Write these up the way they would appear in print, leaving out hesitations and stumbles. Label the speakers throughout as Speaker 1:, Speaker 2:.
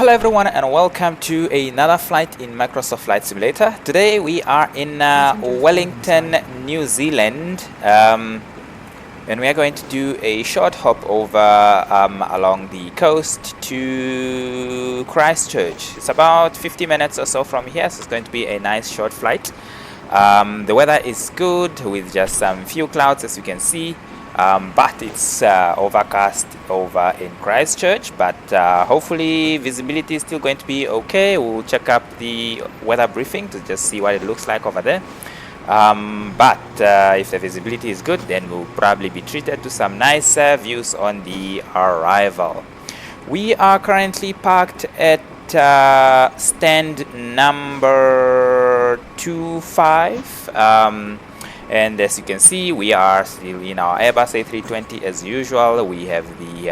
Speaker 1: Hello everyone and welcome to another flight in Microsoft Flight Simulator. Today we are in Wellington, New Zealand, and we are going to do a short hop over along the coast to Christchurch. It's about 50 minutes or so from here, so it's going to be a nice short flight. The weather is good with just some few clouds, as you can see. But it's overcast over in Christchurch, but hopefully visibility is still going to be okay. We'll check up the weather briefing to just see what it looks like over there. But if the visibility is good, then we'll probably be treated to some nice views on the arrival. We are currently parked at stand number 25. And as you can see, we are still in our Airbus A320 as usual. We have the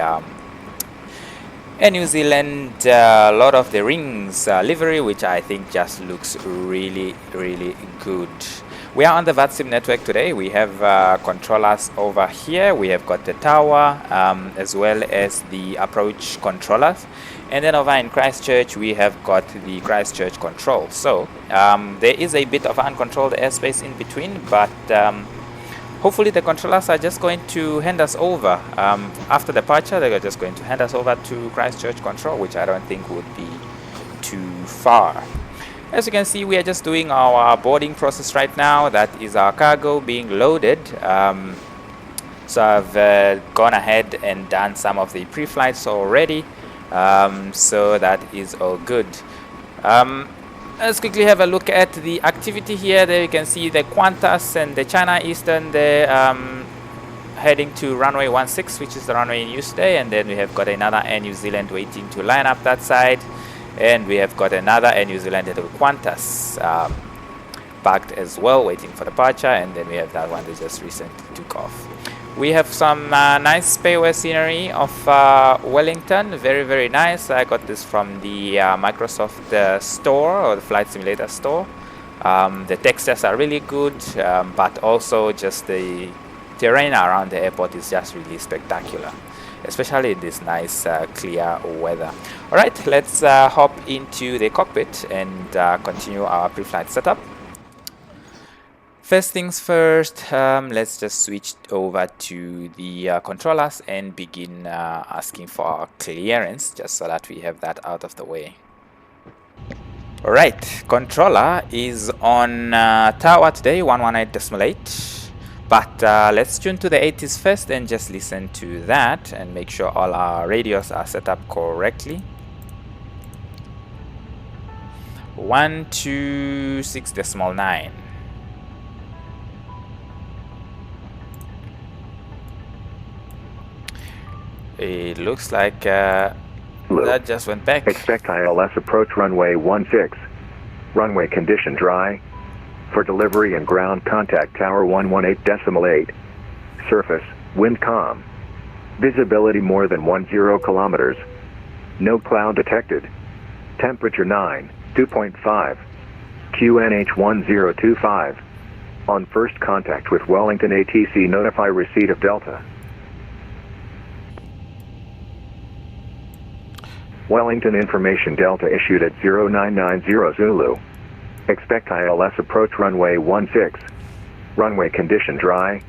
Speaker 1: Air New Zealand Lord of the Rings livery, which I think just looks really good. We are on the VATSIM network today. We have controllers over here. We have got the tower as well as the approach controllers. And then over in Christchurch, we have got the Christchurch control. So there is a bit of uncontrolled airspace in between, but hopefully the controllers are just going to hand us over. After departure, they are just going to hand us over to Christchurch control, which I don't think would be too far. As you can see, we are just doing our boarding process right now. That is our cargo being loaded. So I've gone ahead and done some of the pre-flights already. So that is all good. Let's quickly have a look at the activity here. There you can see the Qantas and the China Eastern. They're heading to runway 16, which is the runway in use today. And then we have got another Air New Zealand waiting to line up that side. And we have got another Air New Zealand at the Qantas parked as well, waiting for departure. And then we have that one that just recently took off. We have some nice spayware scenery of Wellington, very nice. I got this from the Microsoft store, or the Flight Simulator store. The textures are really good, but also just the terrain around the airport is just really spectacular, especially in this nice clear weather. Alright, let's hop into the cockpit and continue our pre-flight setup. First things first, let's just switch over to the controllers and begin asking for our clearance, just so that we have that out of the way. Alright, controller is on tower today, 118.8. But let's tune to the 80s first and just listen to that and make sure all our radios are set up correctly. 126.9. It looks like that just went back.
Speaker 2: Expect ILS approach runway 16. Runway condition dry. For delivery and ground contact tower 118.8. Surface, wind calm. Visibility more than 10 kilometers. No cloud detected. Temperature 9, 2.5. QNH 1025. On first contact with Wellington ATC, notify receipt of Delta. Wellington information Delta issued at 0990 Zulu. Expect ILS approach runway 16. Runway condition dry.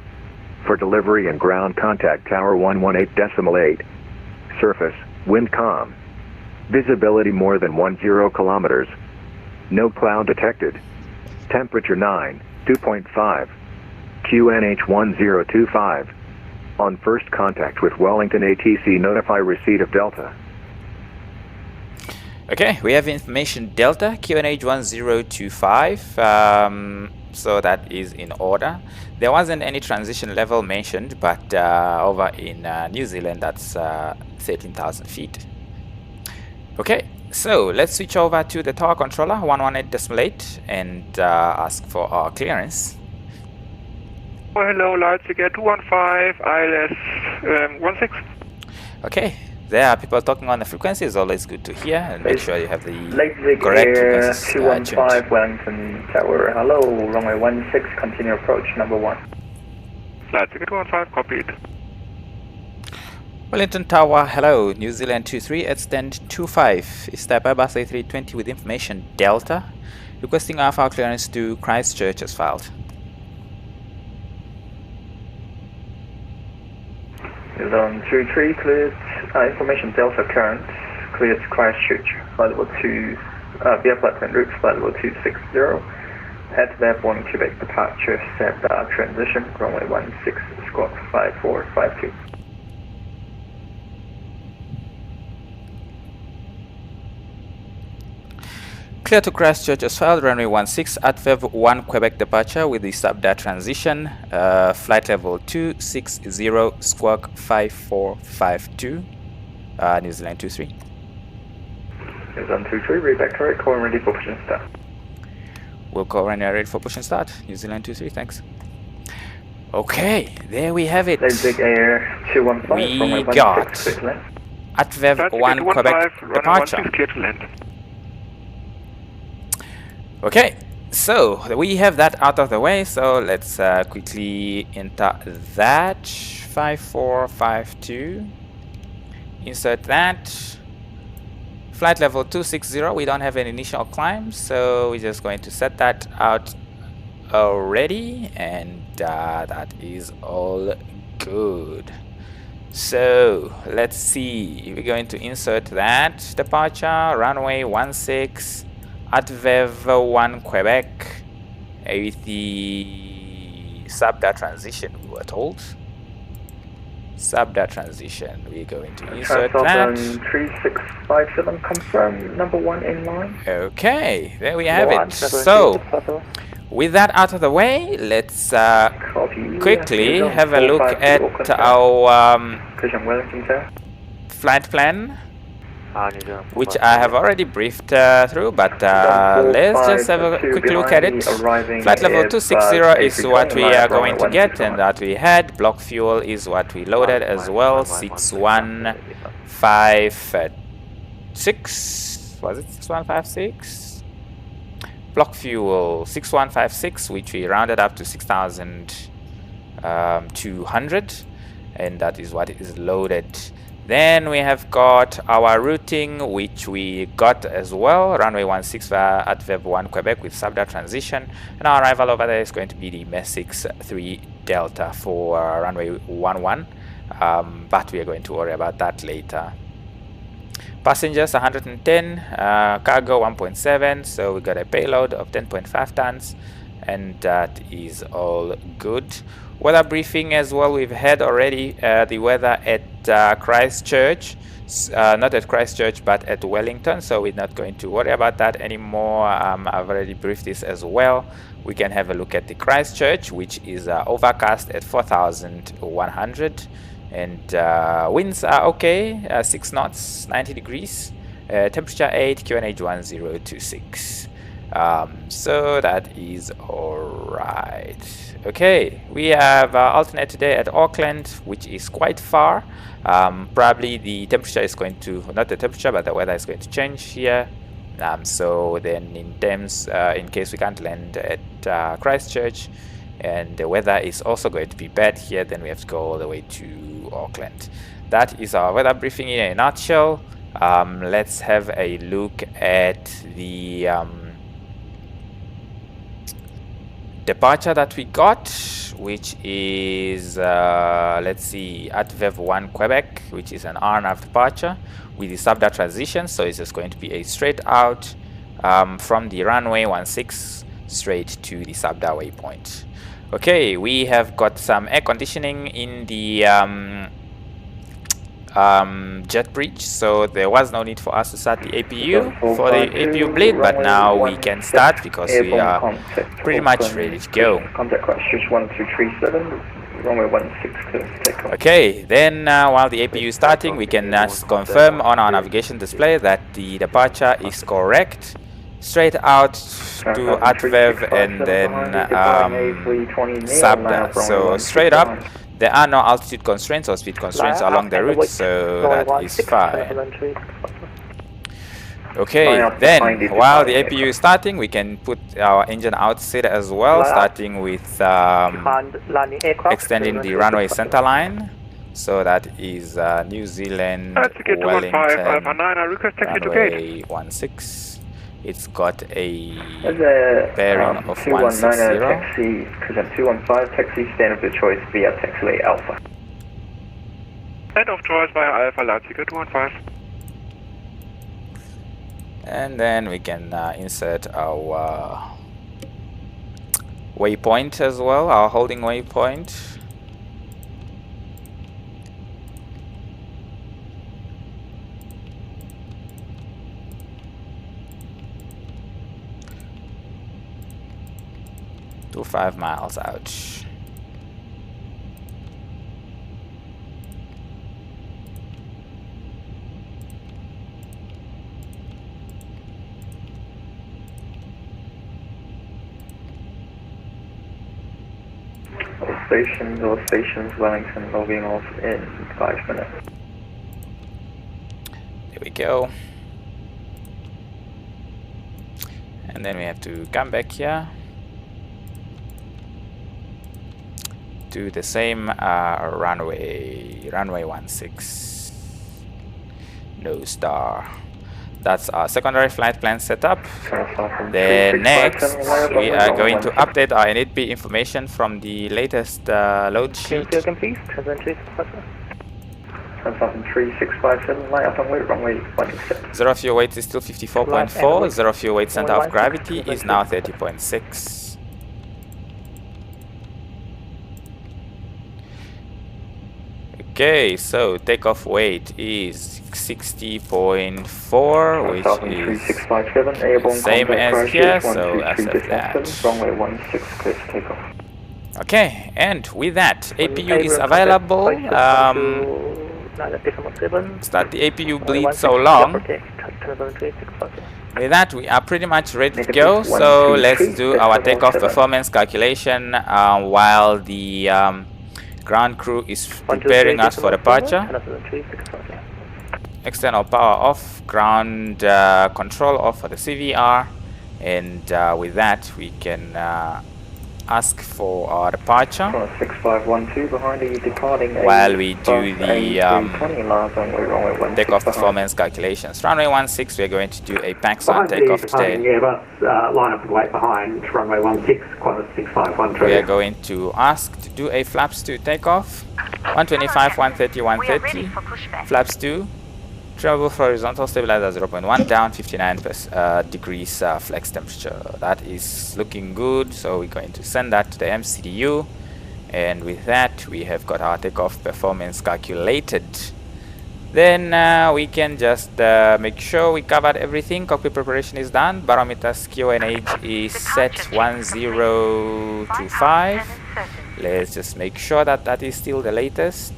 Speaker 2: For delivery and ground contact tower 118.8. Surface, wind calm. Visibility more than 10 kilometers. No cloud detected. Temperature 9, 2.5. QNH 1025. On first contact with Wellington ATC, notify receipt of Delta.
Speaker 1: Okay, we have information Delta, QNH 1025, so that is in order. There wasn't any transition level mentioned, but over in New Zealand, that's 13,000 feet. Okay, so let's switch over to the tower controller, 118.8, and ask for our clearance.
Speaker 3: Oh, hello, Light Ticket 215, ILS 16.
Speaker 1: Okay. There are people talking on the frequency. It's always good to hear and make sure you have the correct frequencies
Speaker 4: 215 Wellington Tower. Hello, runway 16, continue approach number 1.
Speaker 3: Flight ticket 215, copied.
Speaker 1: Wellington Tower, hello, New Zealand 23, extend 25, is type Airbus A320 with information Delta, requesting AFR clearance to Christchurch as filed.
Speaker 4: Zone 23 cleared, information Delta current, cleared Christchurch, flight level 2, via flight plan route, flight level 260, at Airborne Quebec departure, set transition, runway 16, squawk 5452.
Speaker 1: Clear to Christchurch as filed, runway 16 at VAV1 Quebec departure with the SABDA transition, flight level 260, squawk 5452, New Zealand 23.
Speaker 4: Zone 23, read back to right, call and ready for push and start.
Speaker 1: We'll call and ready for push and start, New Zealand 23, thanks. Okay, there we have it.
Speaker 4: Leipzig Air 215,
Speaker 1: we got at VAV1 Quebec departure. Okay, so we have that out of the way, so let's quickly enter that 5452, insert that, flight level 260, we don't have an initial climb, so we're just going to set that out already, and that is all good. So let's see, we're going to insert that departure, runway 16 at VAV1 Quebec with the SABDA transition, we were told. SABDA transition, we're going to insert that.
Speaker 4: 3657, confirm number 1 in line.
Speaker 1: Okay, there we have it. So, with that out of the way, let's quickly have a look at our flight plan, which I have already briefed through, but let's just have a quick look at it. Flight level 260 is what we are going to get, and that we had. Block fuel is what we loaded as well, 6156, was it 6156? Block fuel 6156, which we rounded up to 6,200, and that is what is loaded. Then we have got our routing, which we got as well, runway 16 at VAV1 Quebec with SABDA transition, and our arrival over there is going to be the MESIX 3 Delta for runway 11, but we are going to worry about that later. Passengers 110, cargo 1.7, so we got a payload of 10.5 tons, and that is all good. Weather briefing as well, we've had already the weather at Christchurch, not at Christchurch but at Wellington, so we're not going to worry about that anymore. I've already briefed this as well. We can have a look at the Christchurch, which is overcast at 4,100, and winds are okay, 6 knots, 90 degrees, temperature 8, QNH 1026. So that is alright. Okay, we have alternate today at Auckland, which is quite far. Probably the temperature is going to, not the temperature, but the weather is going to change here. So then in terms, in case we can't land at Christchurch and the weather is also going to be bad here, then we have to go all the way to Auckland. That is our weather briefing in a nutshell. Let's have a look at the departure that we got, which is let's see, at VAV1 Quebec, which is an RNAV departure with the SABDA transition, so it's just going to be a straight out from the runway 16 straight to the SABDA waypoint. Okay, we have got some air conditioning in the jet bridge, so there was no need for us to start the APU for the APU bleed, but now we can start because we are pretty much ready to go. Okay, then while the APU is starting, we can confirm on our navigation display that the departure is correct. Straight out to ATVEV and then SABDA, so straight up. There are no altitude constraints or speed constraints along the route, so that is fine. Okay, then while the APU is starting, we can put our engine outset as well, starting with extending the runway center line. So that is New Zealand
Speaker 3: Ticket 215
Speaker 1: Wellington
Speaker 3: Alpha 9, I request taxi to gate.
Speaker 1: runway 16. It's got a
Speaker 4: There's a
Speaker 1: bearing of
Speaker 4: 219
Speaker 1: 160.
Speaker 4: taxi, present 215 taxi, stand of the choice via taxiway Alpha.
Speaker 3: Stand of choice via Alpha, Light Ticket 215.
Speaker 1: And then we can insert our waypoint as well, our holding waypoint. To 5 miles out.
Speaker 4: All stations, Wellington logging off in 5 minutes.
Speaker 1: There we go. And then we have to come back here. Do the same runway 16. No star. That's our secondary flight plan setup. Then next we are going to update our NZB information from the latest load sheet.
Speaker 4: 3657, light up and wait, runway 16.
Speaker 1: Zero fuel weight is still 54.4. Zero fuel weight center of gravity is now 30.6. Okay, so takeoff weight is 60.4, which is same as here, so accept that.
Speaker 4: Runway 16, clear to take off.
Speaker 1: Okay, and with that, APU is available. That the APU bleeds so long. With that, we are pretty much ready to go. So let's do our takeoff performance calculation while the ground crew is preparing us for departure. External power off, ground control off for the CVR, and with that we can ask for our departure.
Speaker 4: 6512 behind you, departing
Speaker 1: while we do the takeoff performance calculations. Runway 16, we are going to do a Paxson takeoff today.
Speaker 5: Airbus, line up and wait behind runway 16, Qantas 6513.
Speaker 1: We are going to ask to do a flaps 2 takeoff. 125, 130, 130. Flaps 2. Travel for horizontal stabilizer 0.1 down, 59 degrees flex temperature. That is looking good, so we're going to send that to the MCDU, and with that we have got our takeoff performance calculated. Then we can just make sure we covered everything. Cockpit preparation is done. Barometer QNH is set 1025. Let's just make sure that that is still the latest.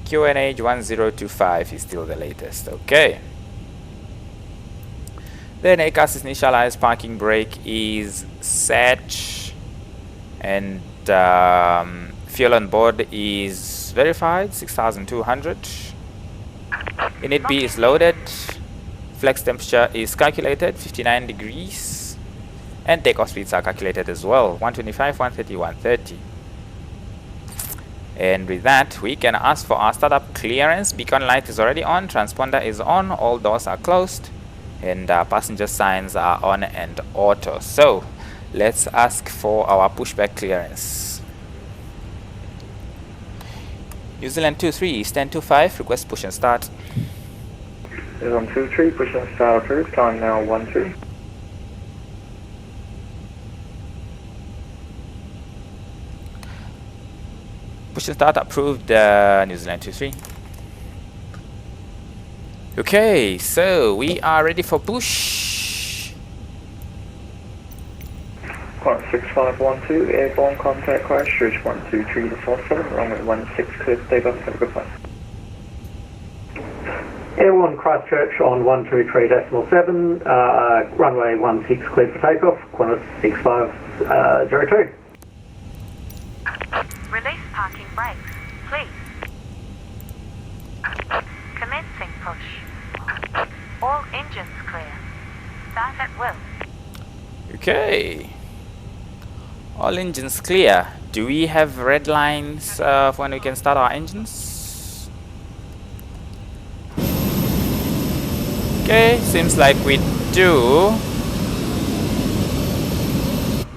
Speaker 1: QNH 1025 is still the latest. Okay. Then ACAS is initialized, parking brake is set, and fuel on board is verified 6200. Init B is loaded, flex temperature is calculated 59 degrees, and takeoff speeds are calculated as well 125, 130, 130. And with that, we can ask for our startup clearance. Beacon light is already on, transponder is on, all doors are closed, and passenger signs are on and auto. So let's ask for our pushback clearance. New Zealand 23, stand 25, request push and start.
Speaker 4: Is on 23, push and start approved, time now 12.
Speaker 1: Push and start approved, New Zealand 23. Okay, so we are ready for push.
Speaker 4: 6512, airborne contact Christchurch 123 to 47, runway 16, clear to take off, have a good flight.
Speaker 5: Airborne Christchurch on 123.7, runway 16 cleared for takeoff, Qantas 6502.
Speaker 6: Release parking brakes, please. Commencing push. All engines clear. Start at will.
Speaker 1: Okay. All engines clear. Do we have red lines of when we can start our engines? Okay, seems like we do.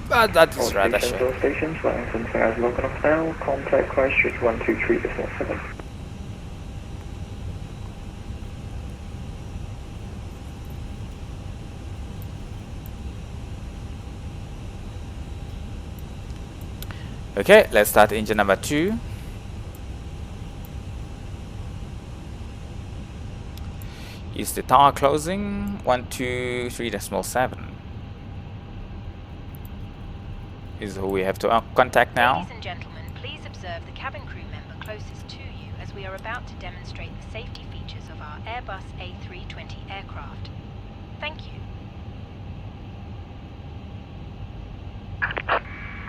Speaker 1: But that is rather short.
Speaker 4: Stations, Wellington has local off now. Contact Christchurch 123.7.
Speaker 1: Okay, let's start engine number 2. Is the tower closing? 123.7 is who we have to contact now.
Speaker 7: Ladies and gentlemen, please observe the cabin crew member closest to you as we are about to demonstrate the safety features of our Airbus A320 aircraft. Thank you.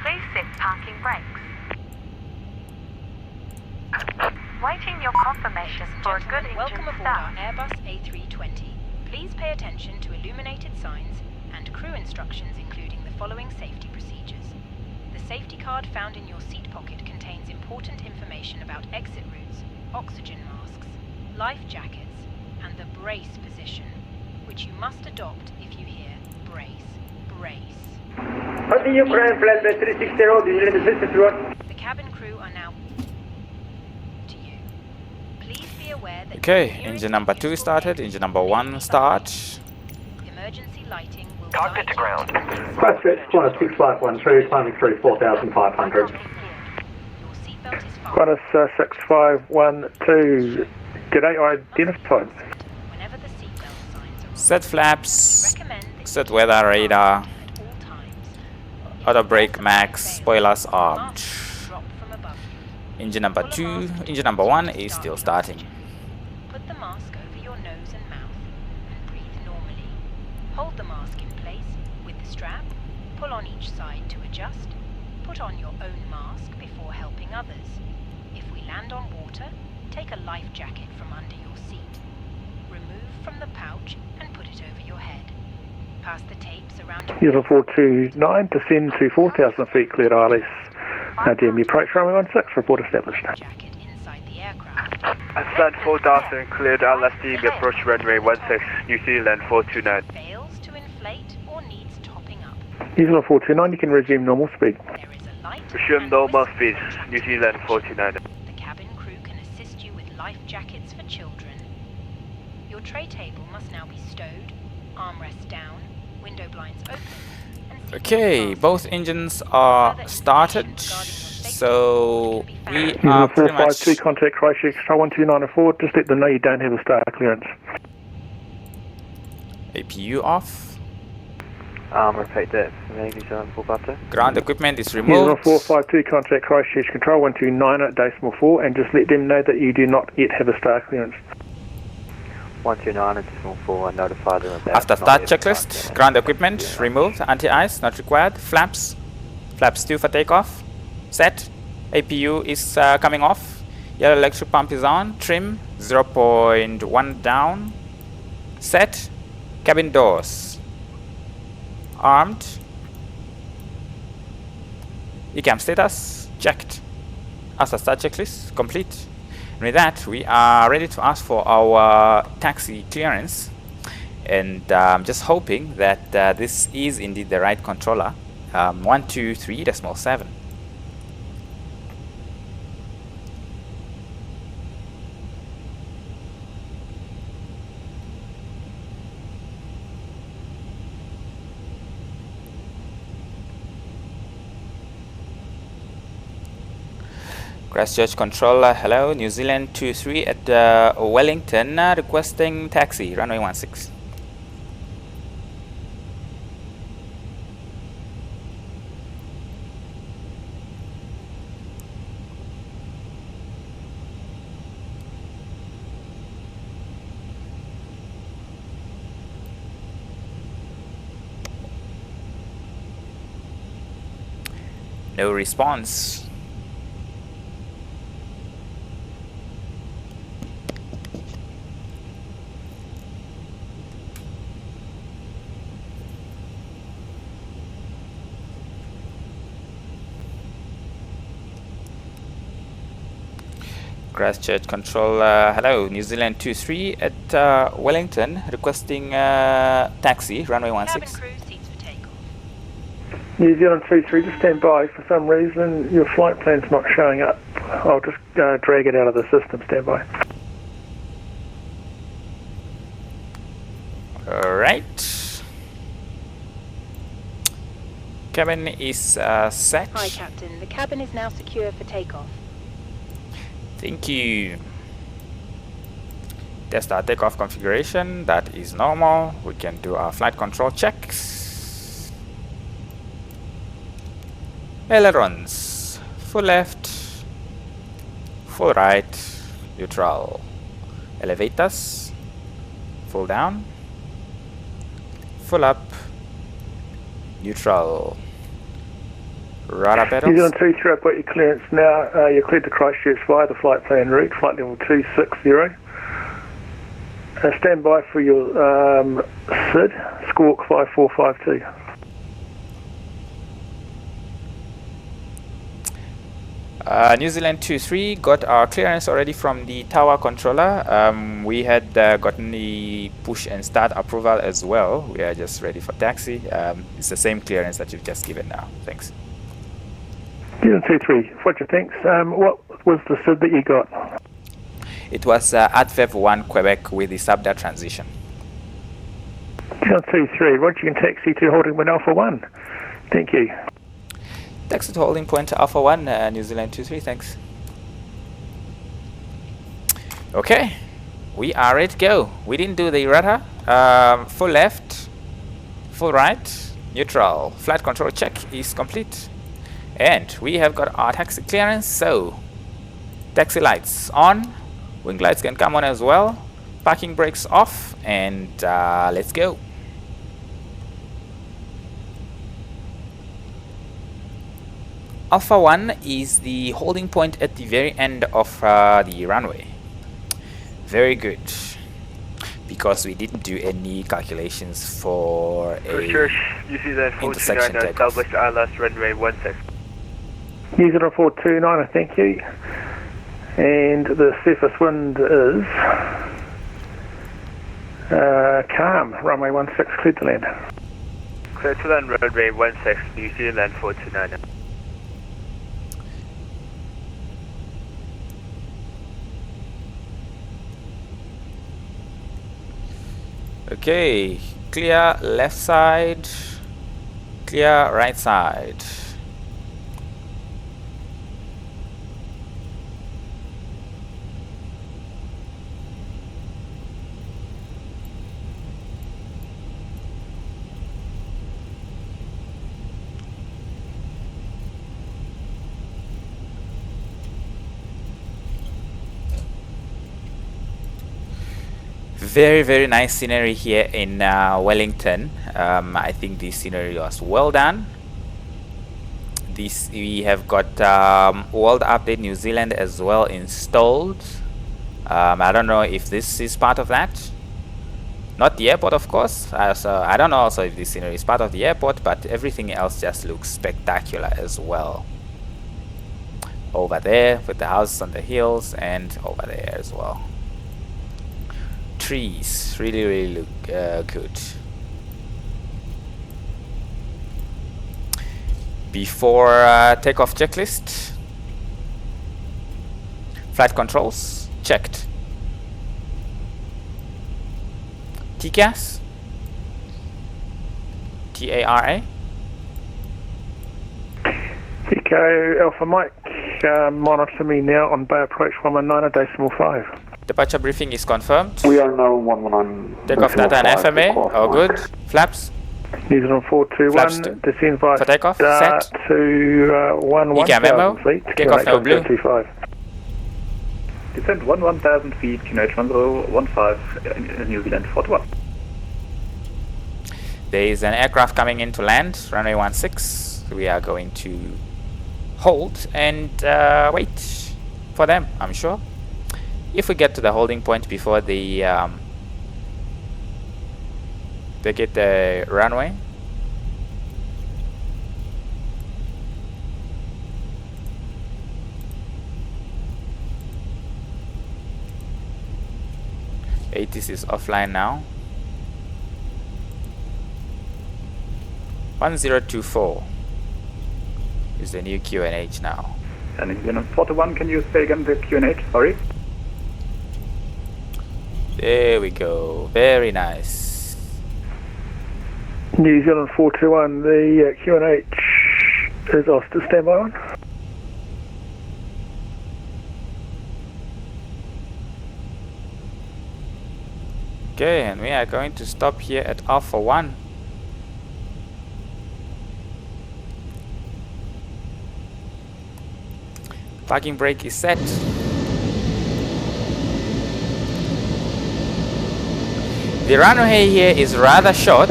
Speaker 6: Please set parking brakes. Waiting your confirmation for a good engine
Speaker 7: Welcome aboard our
Speaker 6: start.
Speaker 7: Airbus A320. Please pay attention to illuminated signs and crew instructions including the following safety procedures. The safety card found in your seat pocket contains important information about exit routes, oxygen masks, life jackets, and the brace position, which you must adopt if you hear brace, brace. The cabin crew are now to you. Please be aware that
Speaker 1: Okay, engine number 2 started, engine number 1 start.
Speaker 7: emergency lighting will
Speaker 3: Cockpit to ground.
Speaker 5: Christchurch, Qantas 6512, climbing through 4,500.
Speaker 7: Your seatbelt is fastened.
Speaker 3: Qantas 6512. G'day, identified.
Speaker 7: Whenever the seatbelt signs are
Speaker 1: Set flaps,
Speaker 7: recommend that
Speaker 1: set weather radar,
Speaker 7: at all times.
Speaker 1: auto brake max, spoilers armed.
Speaker 7: Drop from above you.
Speaker 1: Engine number 2, engine number 1 is still starting.
Speaker 7: Put the mask over your nose and mouth and breathe normally. Hold the mask in place with the strap. Pull on each side to adjust. Put on your own mask before helping others. If we land on water, take a life jacket from under your seat. Remove from the pouch and put it over your head. Pass the tapes around your
Speaker 3: User 429, descend to 4,000 feet, cleared ILS. DME approach runway 16, report established.
Speaker 7: jacket inside the aircraft.
Speaker 3: Ascend 4,000, cleared LSD, approach runway 16, New Zealand 429.
Speaker 7: Fails to inflate or needs topping up.
Speaker 3: User 429, you can resume normal speed.
Speaker 7: There is a light
Speaker 3: Resume
Speaker 7: and
Speaker 3: normal
Speaker 7: whistle.
Speaker 3: speed, New Zealand 429.
Speaker 7: The cabin crew can assist you with life jackets for children. Your tray table must now be stowed, armrests down, window blinds open, and seatbelt
Speaker 1: Okay,
Speaker 7: fastened.
Speaker 1: both engines are started, so we
Speaker 3: User
Speaker 1: are pretty
Speaker 3: 452,
Speaker 1: much
Speaker 3: contact Christchurch 1294, just let them know you don't have a star clearance.
Speaker 1: APU off.
Speaker 3: Repeat that, New Zealand 452.
Speaker 1: Ground equipment is
Speaker 3: User
Speaker 1: removed.
Speaker 3: 452, contact Christchurch control 129.4 and just let them know that you do not yet have a star clearance.
Speaker 8: 129.4, notify them about
Speaker 1: After
Speaker 8: not
Speaker 1: start
Speaker 8: yet
Speaker 1: checklist,
Speaker 8: started.
Speaker 1: ground equipment removed, anti-ice not required, flaps 2 for takeoff, set, APU is coming off, yellow electric pump is on, trim 0.1 down, set, cabin doors, armed, ECAM status checked, after start checklist complete. And with that, we are ready to ask for our taxi clearance, and just hoping that this is indeed the right controller. 123.7. Christchurch controller, hello, New Zealand 23 at Wellington, requesting taxi, runway 16. No response. Christchurch Control, hello, New Zealand 23 at Wellington, requesting taxi, runway 16.
Speaker 7: Cabin crew seats for takeoff.
Speaker 3: New Zealand 23, just stand by. For some reason, your flight plan's not showing up. I'll just drag it out of the system. Stand by.
Speaker 1: Alright. Cabin is set.
Speaker 7: Hi, Captain. The cabin is now secure for takeoff.
Speaker 1: Thank you. Test our takeoff configuration. That is normal. We can do our flight control checks. Ailerons. Full left. Full right. Neutral. Elevators. Full down. Full up. Neutral. Rudder pedals.
Speaker 3: New Zealand 23, I've got your clearance now. You're cleared to Christchurch via the flight plan route, flight level 260. Stand by for your SID, Squawk 5452.
Speaker 1: New Zealand 23 got our clearance already from the tower controller. We had gotten the push and start approval as well. We are just ready for taxi. It's the same clearance that you've just given now. Thanks.
Speaker 3: New Zealand 23, what do you think? What was the SID that you got?
Speaker 1: It was AdVev1 Quebec with the SABDA transition.
Speaker 3: New Zealand 23, Roger, you can taxi to holding point Alpha 1. Thank you.
Speaker 1: Taxi to holding point Alpha 1, New Zealand 23, thanks. Okay, we are ready to go. We didn't do the rudder. Full left, full right, neutral. Flight control check is complete. And we have got our taxi clearance, so taxi lights on, wing lights can come on as well, parking brakes off, and let's go. Alpha 1 is the holding point at the very end of the runway. Very good. Because we didn't do any calculations for a intersection takeoff.
Speaker 8: Established ILS runway 16.
Speaker 3: New Zealand 429, thank you. And the surface wind is calm, runway 16, cleared to land.
Speaker 8: Clear to land runway 16, New Zealand 429.
Speaker 1: Okay, clear left side, clear right side. Very nice scenery here in Wellington. I think this scenery was well done. We have got World Update New Zealand as well installed. I don't know if this is part of that. Not the airport, of course. So I don't know also if this scenery is part of the airport, but everything else just looks spectacular as well. Over there with the houses on the hills, and over there as well. Trees really look good. Before takeoff checklist, flight controls checked. TCAS, TARA.
Speaker 3: Echo Alpha Mike, monitor me now on Bay Approach 119.5.
Speaker 1: Departure briefing is confirmed.
Speaker 5: We are now 119.
Speaker 1: Takeoff data and FMA, all good. Flaps.
Speaker 3: New Zealand 421, descend via
Speaker 1: for takeoff,
Speaker 3: start
Speaker 1: set.
Speaker 3: to
Speaker 1: 1000 feet. Takeoff now blue.
Speaker 4: Descend 1000 feet, QNH 1015 in New Zealand 41.
Speaker 1: There is an aircraft coming in to land, runway 16. We are going to hold and wait for them, I'm sure. If we get to the holding point before they get the runway, 80s is offline now. 1024 is the new QNH now.
Speaker 9: And New Zealand 41, can you say again the QNH? Sorry.
Speaker 1: There we go. Very nice.
Speaker 3: New Zealand 421, the QNH is off to standby on.
Speaker 1: Okay, and we are going to stop here at Alpha 1. Parking brake is set. The runway here is rather short.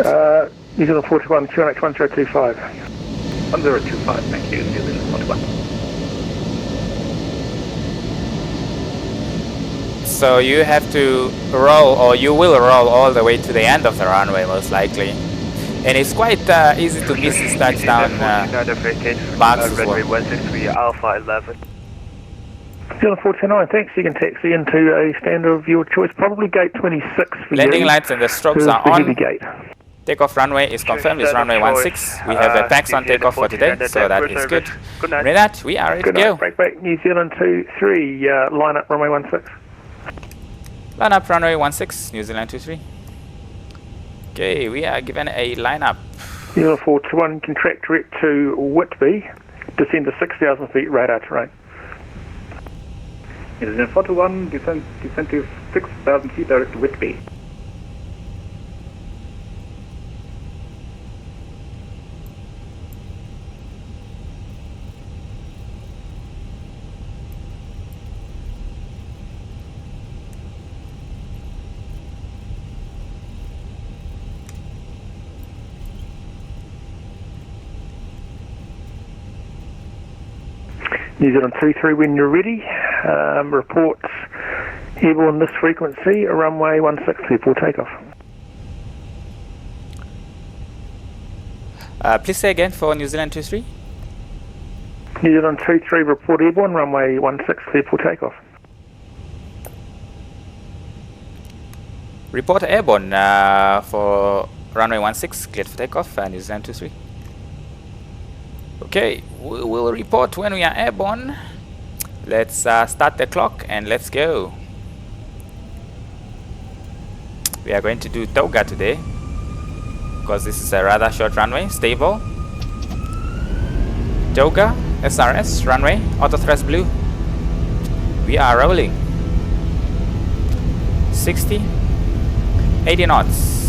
Speaker 3: New Zealand 41, QNH 1025.
Speaker 9: 1025, thank you, New Zealand 41.
Speaker 1: So you have to roll, or you will roll all the way to the end of the runway most likely. And it's quite easy to miss this touchdown marks as
Speaker 8: runway
Speaker 1: well.
Speaker 8: 163 Alpha 11.
Speaker 3: New Zealand 429, thanks. You can taxi into a stand of your choice, probably gate 26 for
Speaker 1: Landing
Speaker 3: you.
Speaker 1: lights and the strobes are
Speaker 3: The heavy
Speaker 1: on.
Speaker 3: gate.
Speaker 1: Takeoff runway is confirmed. It's runway 16. We have a tax on takeoff for today, so that is good.
Speaker 8: Good night.
Speaker 1: With that, we are ready to
Speaker 3: Good
Speaker 1: go.
Speaker 3: night, break, New Zealand 23, line up runway 16.
Speaker 1: Line up runway 16, New Zealand 23. Okay, we are given a lineup.
Speaker 3: New Zealand 421, contract direct to Whitby, descend to 6,000 feet radar terrain.
Speaker 9: New Zealand 41, descend to 6,000 feet direct to Whitby.
Speaker 3: New Zealand 23, when you're ready, reports airborne this frequency, runway 16 for takeoff.
Speaker 1: Please say again for New Zealand 23.
Speaker 3: New Zealand 23, report airborne, runway 16 for takeoff.
Speaker 1: Report airborne for runway 16, cleared for takeoff, New Zealand 23. Okay, we will report when we are airborne. Let's start the clock and let's go. We are going to do Toga today because this is a rather short runway. Stable. Toga, SRS, runway, auto thrust blue. We are rolling. 60, 80 knots.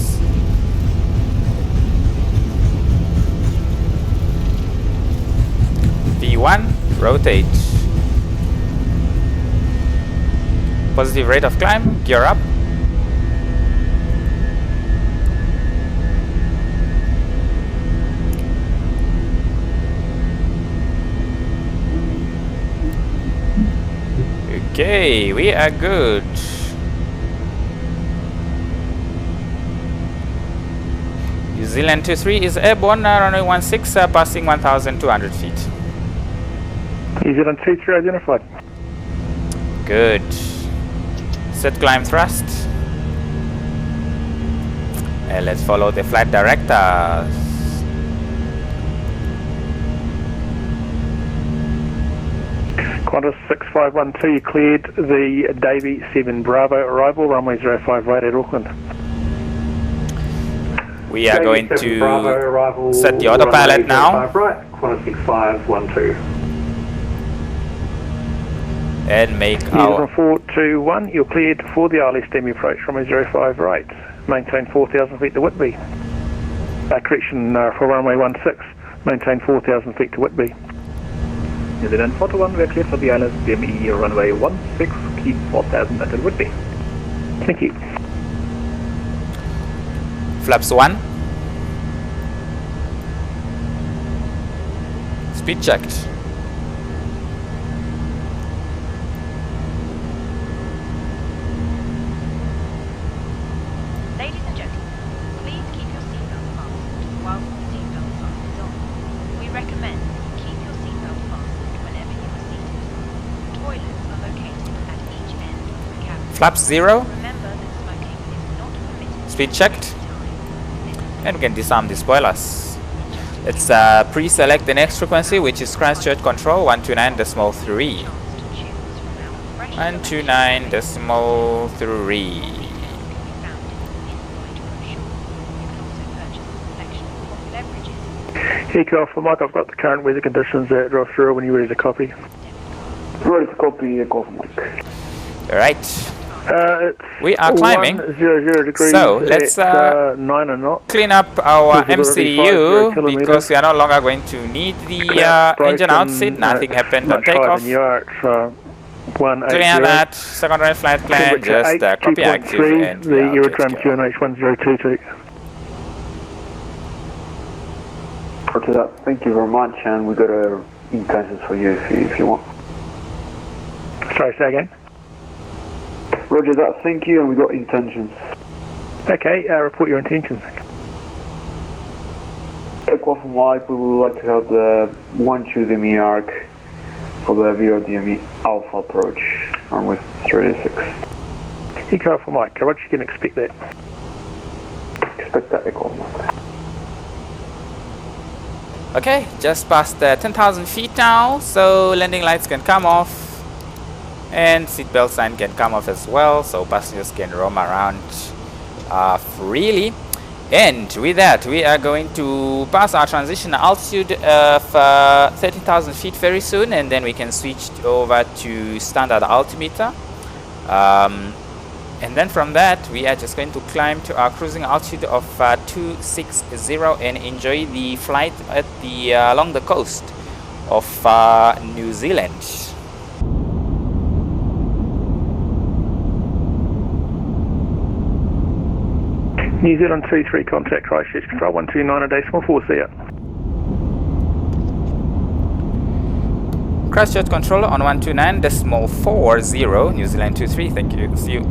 Speaker 1: V1, rotate. Positive rate of climb, gear up. Okay, we are good. New Zealand 23 is airborne, runway 16, passing 1,200 feet.
Speaker 3: New Zealand 23 identified.
Speaker 1: Good. Set climb thrust. And let's follow the flight directors.
Speaker 3: Qantas 6512, you cleared the Davy 7 Bravo arrival, runway 05 right at Auckland.
Speaker 1: We are going
Speaker 5: Davy 7 Bravo arrival,
Speaker 1: to set the autopilot
Speaker 5: runway
Speaker 1: now.
Speaker 5: 05 right, Qantas 6512.
Speaker 1: And make
Speaker 3: New
Speaker 1: our...
Speaker 3: Zealand 421, you're cleared for the ILS approach, runway 05 right. Maintain 4,000 feet to Whitby. Correction for runway 16, maintain 4,000 feet to Whitby.
Speaker 9: New Zealand 41, we're cleared for the ILS DME runway 16, keep 4,000 until Whitby.
Speaker 3: Thank you.
Speaker 1: Flaps 1. Speed checked.
Speaker 7: Ladies and gentlemen, please keep your seatbelt fastened whilst the seatbelt sign is on. We recommend keep your seatbelt fastened whenever you are seated. Toilets are located at each end of the cabin.
Speaker 1: Flaps 0.
Speaker 7: Remember that smoking
Speaker 1: Speed checked. And we can disarm the spoilers. Let's pre-select the next frequency, which is Christchurch Control 129.3. 129.3.
Speaker 3: Hey, Alpha Mike, I've got the current weather conditions at Rossura when you're ready to copy.
Speaker 9: Ready to copy, Alpha Mike.
Speaker 1: Alright.
Speaker 3: We
Speaker 1: are climbing.
Speaker 3: 100 degrees
Speaker 1: so let's
Speaker 3: 9 knots.
Speaker 1: clean up our
Speaker 3: Visibility
Speaker 1: MCU
Speaker 3: 5 kilometers.
Speaker 1: because we are no longer going to need the engine outset. Nothing happened on
Speaker 3: much higher
Speaker 1: takeoff.
Speaker 3: than you are at, 180.
Speaker 1: Clean that secondary flight plan, just copy active and
Speaker 3: the Aerodrome QNH 1022.
Speaker 9: Roger that. Thank you very much, and we got a intentions for you if you want.
Speaker 3: Sorry, say again.
Speaker 9: Roger that. Thank you, and we got intentions.
Speaker 3: Okay, report your intentions.
Speaker 9: Aircraft Mike, we would like to have the 120 arc for the VODME Alpha approach, on with 36.
Speaker 3: Aircraft Mike, what you can expect that?
Speaker 9: Expect that, Aircraft Mike.
Speaker 1: Okay, just past 10,000 feet now, so landing lights can come off and seatbelt sign can come off as well, so passengers can roam around freely. And with that, we are going to pass our transition altitude of 13,000 feet very soon, and then we can switch over to standard altimeter. And then from that, we are just going to climb to our cruising altitude of 260 and enjoy the flight at the along the coast of New Zealand.
Speaker 3: New Zealand 23 contact Christchurch Control 129.4, see ya.
Speaker 1: Christchurch Control on 129.40, New Zealand 23, thank you, see you.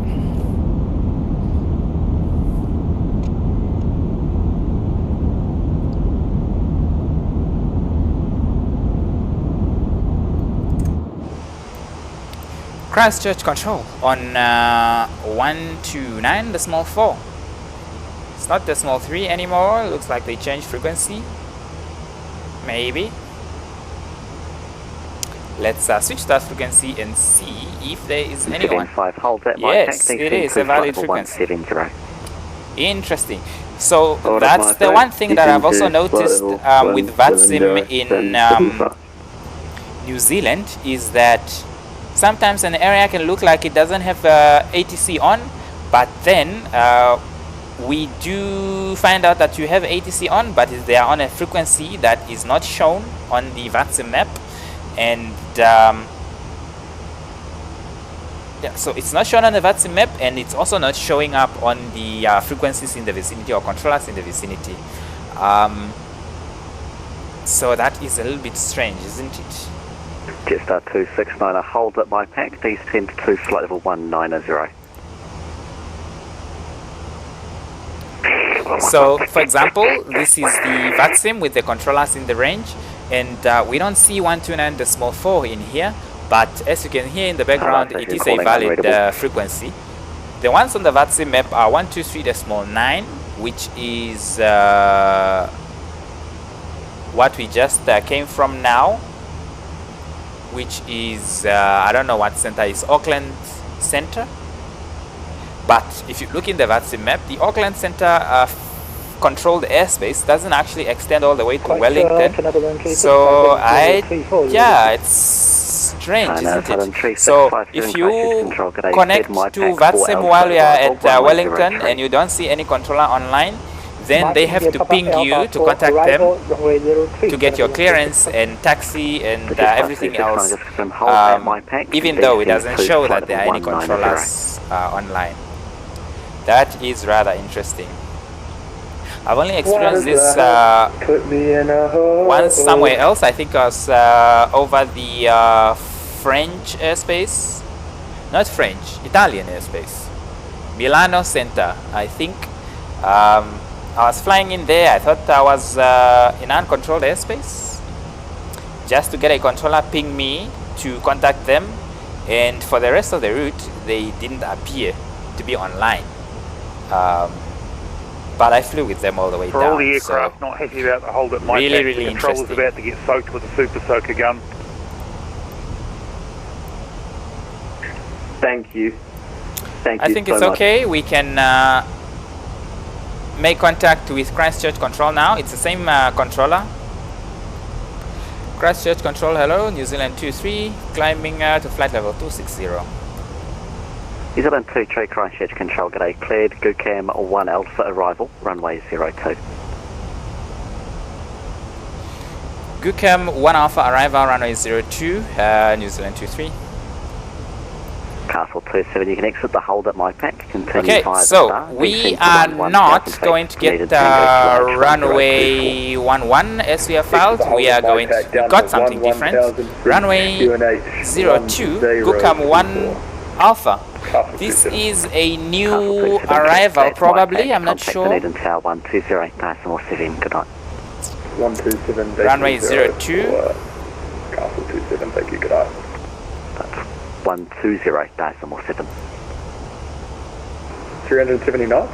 Speaker 1: Christchurch Control on 129.4. It's not the small 3 anymore. Looks like they changed frequency. Maybe. Let's switch that frequency and see if there is anyone. Yes, it is a valid frequency. Interesting. So that's the one thing that I've also noticed with VATSIM in New Zealand is that sometimes an area can look like it doesn't have ATC on, but then we do find out that you have ATC on, but they are on a frequency that is not shown on the VATSIM map. And yeah, so it's not shown on the VATSIM map, and it's also not showing up on the frequencies in the vicinity or controllers in the vicinity. So that is a little bit strange, isn't it?
Speaker 10: Jetstar 269, hold at my pack, descend to flight level 190.
Speaker 1: So, for example, this is the VATSIM with the controllers in the range, and we don't see 129.4 in here, but as you can hear in the background, it is a valid frequency. The ones on the VATSIM map are 123.9, which is what we just came from now, which is, I don't know what center is, Auckland Center. But if you look in the VATSIM map, the Auckland Center controlled airspace doesn't actually extend all the way to Wellington. So yeah, it's strange, isn't it? So if you connect to VATSIM while you are at Wellington and you don't see any controller online, then they have to ping you to contact them to get your clearance and taxi and everything else, even though it doesn't show that there are any controllers online. That is rather interesting. I've only experienced this once somewhere else. I think it was over the French airspace. Not French, Italian airspace. Milano Center, I think. I was flying in there. I thought I was in uncontrolled airspace. Just to get a controller ping me to contact them. And for the rest of the route, they didn't appear to be online. but I flew with them all the way
Speaker 11: For
Speaker 1: down.
Speaker 11: all the aircraft
Speaker 1: so
Speaker 11: not happy about the hold at my
Speaker 1: really,
Speaker 11: back,
Speaker 1: really
Speaker 11: the controller's
Speaker 1: interesting.
Speaker 11: about to get soaked with a super soaker gun.
Speaker 10: Thank you. Thank you
Speaker 1: I think
Speaker 10: so
Speaker 1: it's
Speaker 10: much.
Speaker 1: okay. We can make contact with Christchurch Control now. It's the same controller. Christchurch Control, hello, New Zealand 23, climbing to flight level 260.
Speaker 10: New Zealand 23 Christchurch Control, g'day, cleared, GUCAM 1 Alpha arrival, runway 02.
Speaker 1: GUCAM 1 Alpha arrival, runway 02, New Zealand 23.
Speaker 10: Castle 27, you can exit the hold at my pack, continue
Speaker 1: Okay,
Speaker 10: via the
Speaker 1: so
Speaker 10: star,
Speaker 1: we
Speaker 10: descend to
Speaker 1: are
Speaker 10: 11,000
Speaker 1: not
Speaker 10: feet,
Speaker 1: going to
Speaker 10: needed
Speaker 1: get
Speaker 10: Tango Flight
Speaker 1: runway 11 as we have filed. We are going to, we got something different. Runway 02, GUCAM 1 Alpha. This is a new arrival probably, I'm not sure.
Speaker 10: Dunedin Tower 120.7, good night.
Speaker 4: 127.
Speaker 1: Runway 02.
Speaker 4: Castle 27, thank you, good night.
Speaker 10: That's 120.7.
Speaker 4: 370 knots.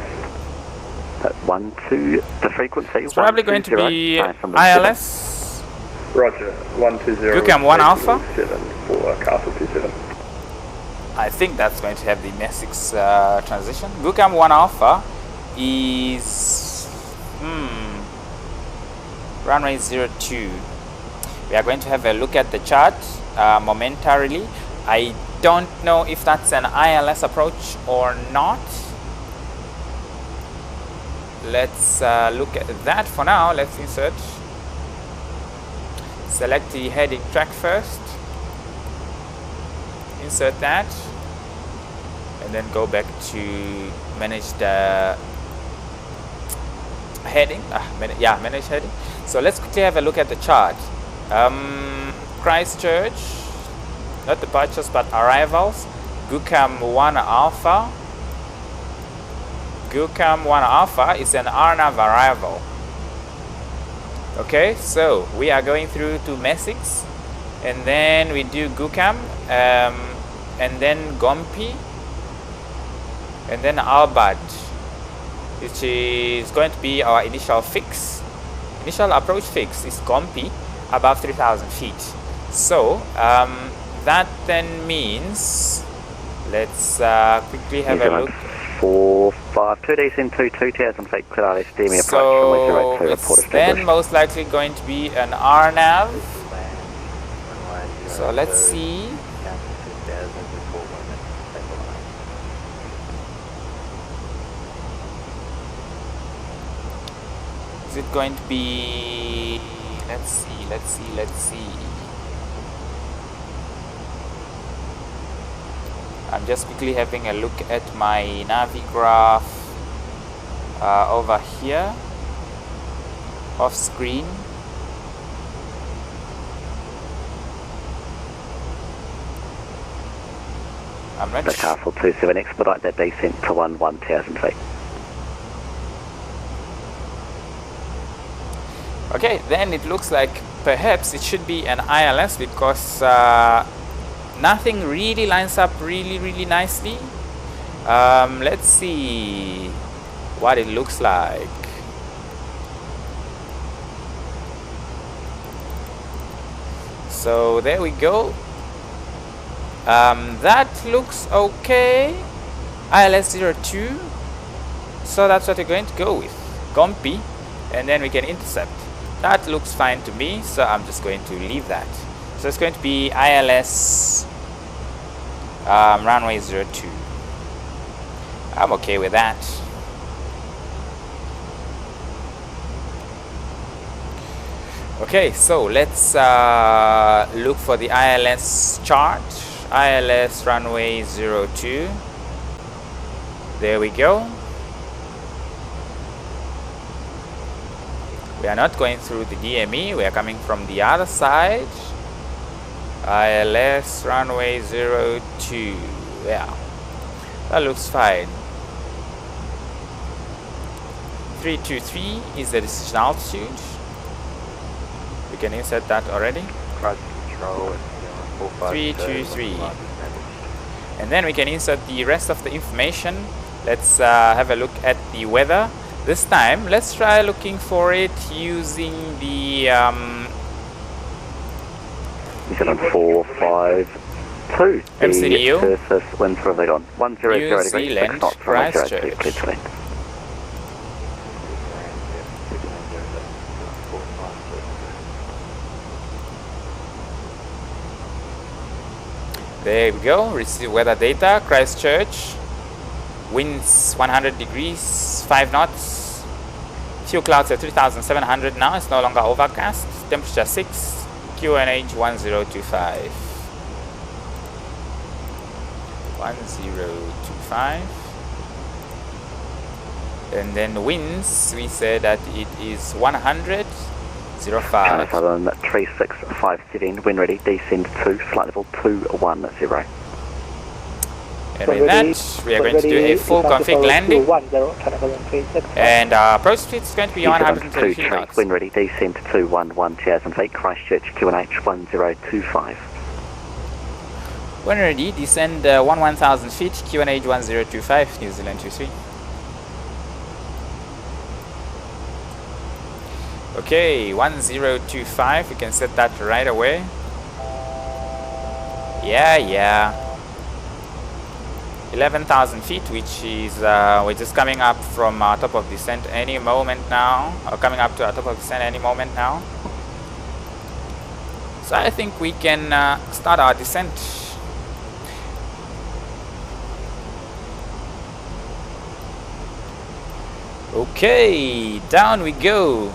Speaker 10: That's 12, the frequency.
Speaker 1: It's probably going to be ILS.
Speaker 4: Roger, 120.
Speaker 1: GUCAM 1 Alpha.
Speaker 4: 7 for Castle 27.
Speaker 1: I think that's going to have the NZCH transition. GUCAM 1 Alpha is runway 02. We are going to have a look at the chart momentarily. I don't know if that's an ILS approach or not. Let's look at that for now. Let's insert. Select the heading track first. Insert that. And then go back to manage the heading. Manage heading. So let's quickly have a look at the chart. Christchurch, not departures but arrivals. GUCAM 1 Alpha. GUCAM 1 Alpha is an RNAV arrival. Okay, so we are going through to MSFS, and then we do GUCAM, and then Gompi, and then Albert, which is going to be our initial fix. Initial approach fix is Gompi above 3,000 feet. So that then means, let's quickly have a look.
Speaker 10: 452 descend to 2,000 feet, clear RS steering approach
Speaker 1: So
Speaker 10: from
Speaker 1: it's then most likely going to be an RNAV. So let's see. Is it going to be, let's see. I'm just quickly having a look at my Navigraph over here, off screen. I'm not
Speaker 10: sure. Castle 27, expedite that descent to 1,000 feet.
Speaker 1: Okay, then it looks like perhaps it should be an ILS because nothing really lines up really nicely. Let's see what it looks like. So there we go. That looks okay. ILS 02. So that's what we're going to go with. Gompi, and then we can intercept. That looks fine to me, so I'm just going to leave that. So it's going to be ILS runway 02. I'm okay with that. Okay, so let's look for the ILS chart. ILS runway 02. There we go. We are not going through the DME, we are coming from the other side. ILS runway 02. Yeah, that looks fine. 323 is the decision altitude. We can insert that already. 323. And then we can insert the rest of the information. Let's have a look at the weather. This time, let's try looking for it using the
Speaker 10: New Zealand 452.
Speaker 1: MCDU.
Speaker 10: Surface winds were laid on 100
Speaker 1: New
Speaker 10: degrees,
Speaker 1: Zealand,
Speaker 10: 6 knots, runway 02,
Speaker 1: Christchurch.
Speaker 10: cleared to land.
Speaker 1: There we go. Receive weather data. Christchurch. Winds 100 degrees, 5 knots. Few clouds at 3,700 now. It's no longer overcast. Temperature 6. QNH 1025. 1025. And then winds, we say that it is 100. 05.
Speaker 10: Southern 3657, wind ready, descend to flight level 210.
Speaker 1: And with that, we are going to do a full config landing. And our approach speed is going to be 133 knots.
Speaker 10: Wind ready, descend to 211, 2,000 feet, Christchurch, QNH 1025.
Speaker 1: When ready, descend 1000 feet, QNH 1025, New Zealand 23. Okay, 1025, we can set that right away. Yeah. 11,000 feet, which is, we're just coming up from top of descent any moment now, or coming up to our top of descent any moment now. So I think we can start our descent. Okay, down we go.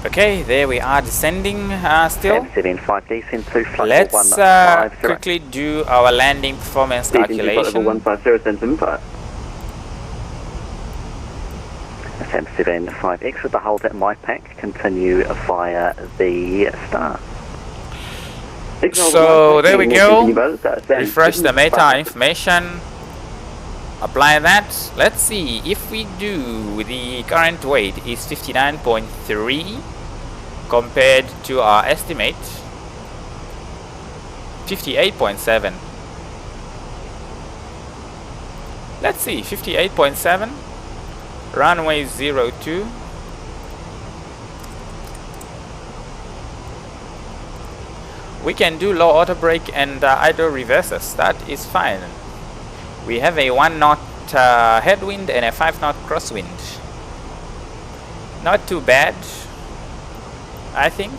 Speaker 1: Okay, there we are descending still. Let's quickly do our landing performance calculation.
Speaker 10: 775, exit the hold at MyPack, continue via the star.
Speaker 1: So there we go. Refresh the meta information. Apply that. Let's see if we do the current weight is 59.3 compared to our estimate 58.7. Let's see, 58.7, runway 02. We can do low auto brake and idle reverses. That is fine. We have a 1 knot headwind and a 5 knot crosswind. Not too bad, I think.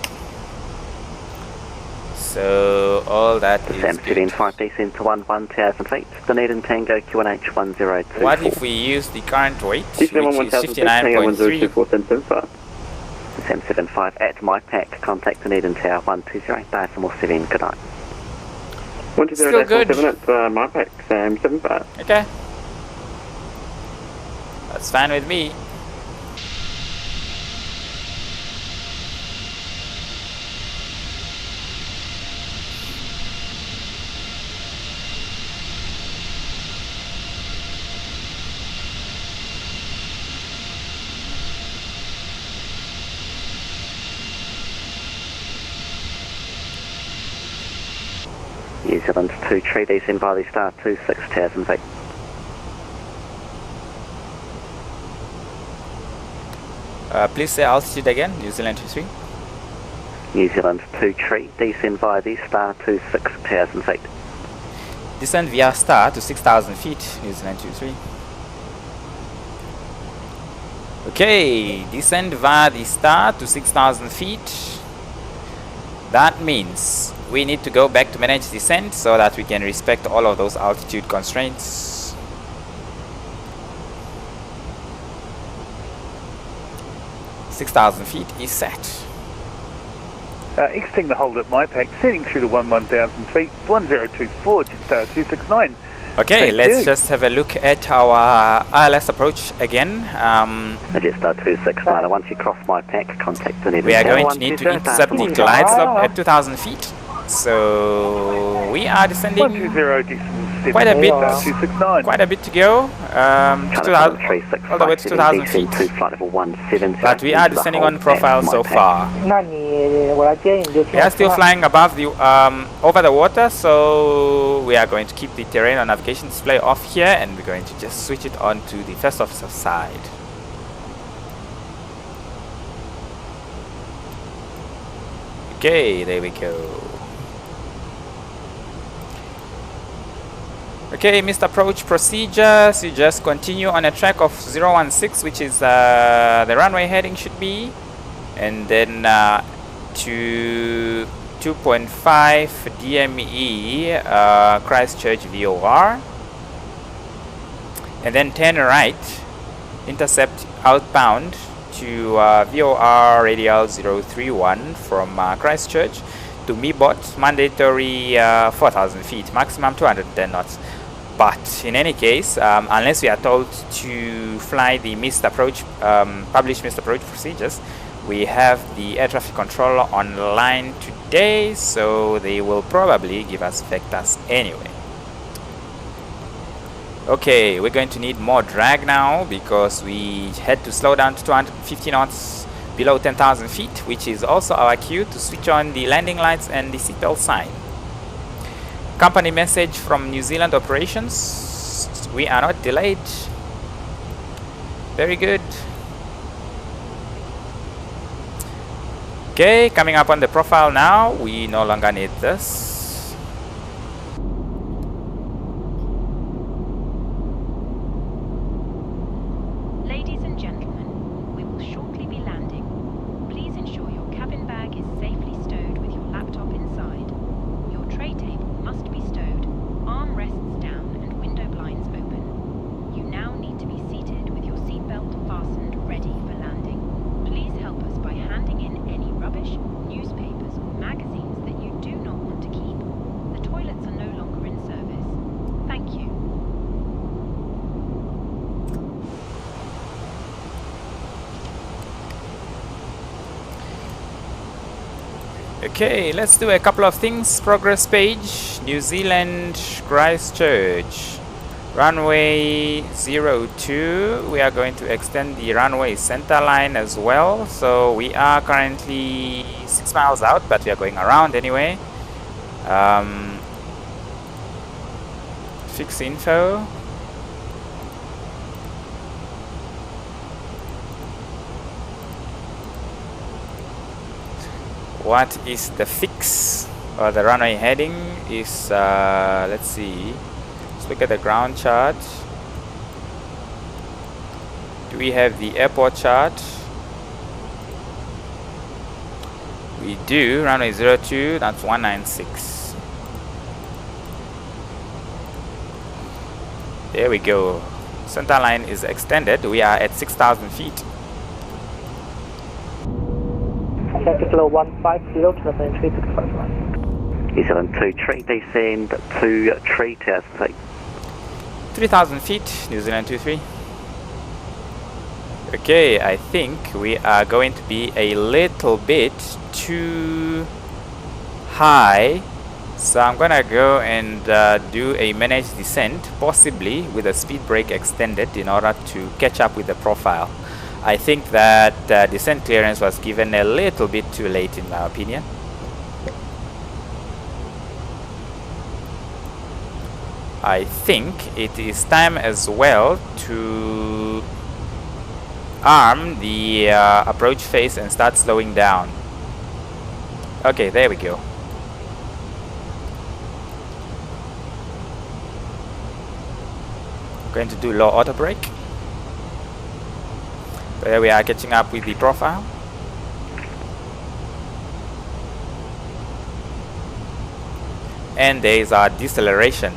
Speaker 1: So all that is good.
Speaker 10: 5 descent to 1,000 feet. Dunedin Tango QNH 1024.
Speaker 1: What if we use the current weight, which is 59.3?
Speaker 10: 775 at MyPack. Contact Dunedin Tower 120. Decimal 7. Good night.
Speaker 1: Still good.
Speaker 9: At MyPack, Sam 75.
Speaker 1: Okay. That's fine with me.
Speaker 10: New Zealand 2 descend by the star 26,000 feet.
Speaker 1: Please say altitude again, New Zealand 23.
Speaker 10: New Zealand 2 descend via the star 26,000 feet.
Speaker 1: Descend via star to 6,000 feet, New Zealand 23. Okay, descend via the star to 6,000 feet. That means we need to go back to manage descent so that we can respect all of those altitude constraints. .6,000 feet is set.
Speaker 11: Exiting the hold at MyPack, setting through to 1000 feet, 1024, just 269.
Speaker 1: Okay,
Speaker 11: Thank
Speaker 1: let's
Speaker 11: you.
Speaker 1: just have a look at our ILS approach again.
Speaker 10: Jetstar 269, once you cross MyPack, contact the
Speaker 1: We are going to need to intercept the glide slope at 2000 feet. So we are descending
Speaker 11: 120, decimal
Speaker 1: quite a bit,
Speaker 11: 269.
Speaker 1: quite a bit to go. 2000, all the way to 2000 feet. But we are descending on profile so far. We are still flying above the over the water, so we are going to keep the terrain or navigation display off here, and we're going to just switch it on to the first officer side. Okay, there we go. Okay, missed approach procedures. You just continue on a track of 016, which is the runway heading should be, and then to 2.5 DME Christchurch VOR, and then turn right, intercept outbound to VOR radial 031 from Christchurch to Mebot, mandatory 4000 feet, maximum 210 knots. But in any case, unless we are told to fly the missed approach, published missed approach procedures, we have the air traffic controller online today, so they will probably give us vectors anyway. Okay, we're going to need more drag now because we had to slow down to 250 knots below 10,000 feet, which is also our cue to switch on the landing lights and the seatbelt sign. Company message from New Zealand operations. We are not delayed. Very good. Okay, coming up on the profile now. We no longer need this.
Speaker 7: Ladies and gentlemen, we will shortly be landing. Please ensure your cabin bag is safely stowed with your laptop inside. Your tray table must be stowed, armrests down and window blinds open. You now need to be seated with your seatbelt fastened, ready for landing. Please help us by handing in any rubbish, newspapers or magazines that you do not want to keep. The toilets are no longer in service. Thank you.
Speaker 1: Okay, let's do a couple of things. Progress page, New Zealand, Christchurch. Runway 02, we are going to extend the runway center line as well. So we are currently 6 miles out, but we are going around anyway. Fix info. What is the fix or the runway heading is let's see, let's look at the ground chart. Do we have the airport chart? We do. Runway 02, that's 196. There we go. Center line is extended. We are at 6,000 feet.
Speaker 12: Capital 150 to the entry to 51.
Speaker 10: New Zealand 2 tree, descend to tree tower,
Speaker 1: 3,000 feet, New Zealand 23. Okay, I think we are going to be a little bit too high, so I'm gonna go and do a managed descent, possibly with a speed brake extended in order to catch up with the profile. I think that descent clearance was given a little bit too late in my opinion. I think it is time as well to arm the approach phase and start slowing down. Okay, there we go. I'm going to do low auto brake. There we are, catching up with the profile. And there is our deceleration.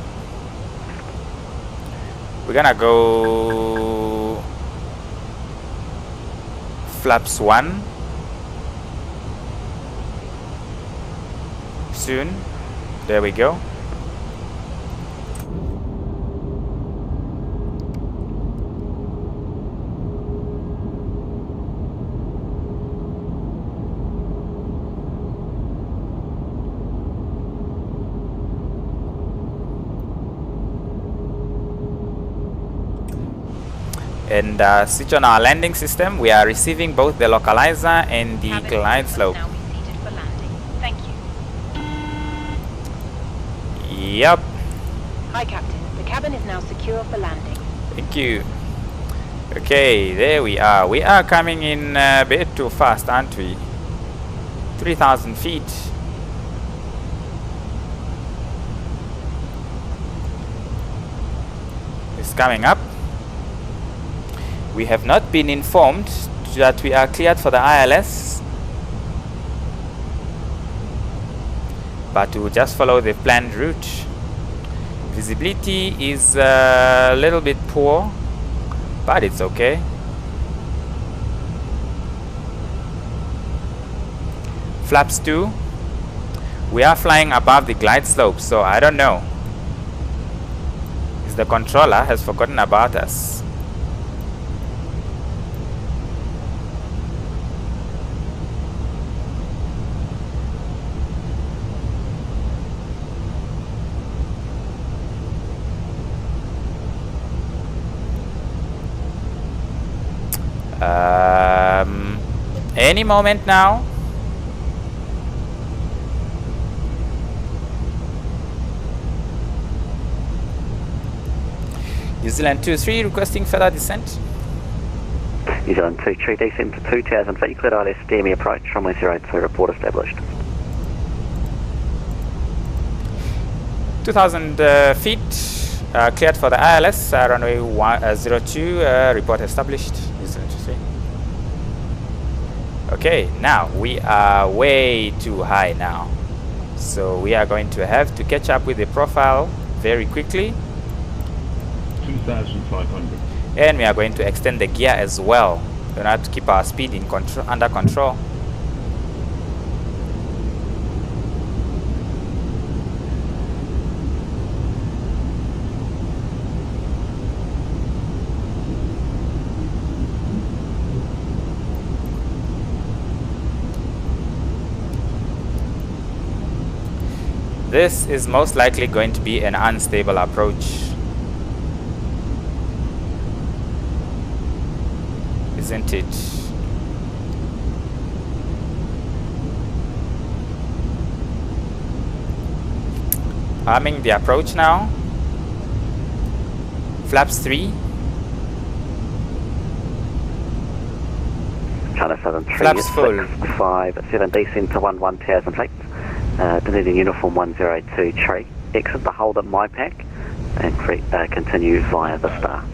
Speaker 1: We're gonna go flaps 1. soon. There we go. And switch on our landing system. We are receiving both the localizer and the glide slope.
Speaker 7: Now be seated for landing. Thank you.
Speaker 1: Yep.
Speaker 7: Hi, Captain. The cabin is now secure for landing.
Speaker 1: Thank you. Okay, there we are. We are coming in a bit too fast, aren't we? 3,000 feet. It's coming up. We have not been informed that we are cleared for the ILS, but we'll just follow the planned route. Visibility is a little bit poor, but it's okay. Flaps 2. We are flying above the glide slope, so I don't know. Is the controller has forgotten about us? Any moment now. New Zealand 23 requesting further descent.
Speaker 10: New Zealand 23 descent to 2,000 feet, cleared ILS, steer me approach, runway 02, report established.
Speaker 1: 2,000 feet, cleared for the ILS, runway 02, report established. New Zealand 23. Okay, now we are way too high now, so we are going to have to catch up with the profile very quickly.
Speaker 13: 2,500.
Speaker 1: And we are going to extend the gear as well in order to keep our speed in under control. This is most likely going to be an unstable approach, isn't it? Arming the approach now. Flaps 3.
Speaker 10: China Southern 3,
Speaker 1: Flaps full.
Speaker 10: 657 descent to 1,000 feet. Dunedin Uniform 102 tree. Exit the hold at MyPack and continue via the star.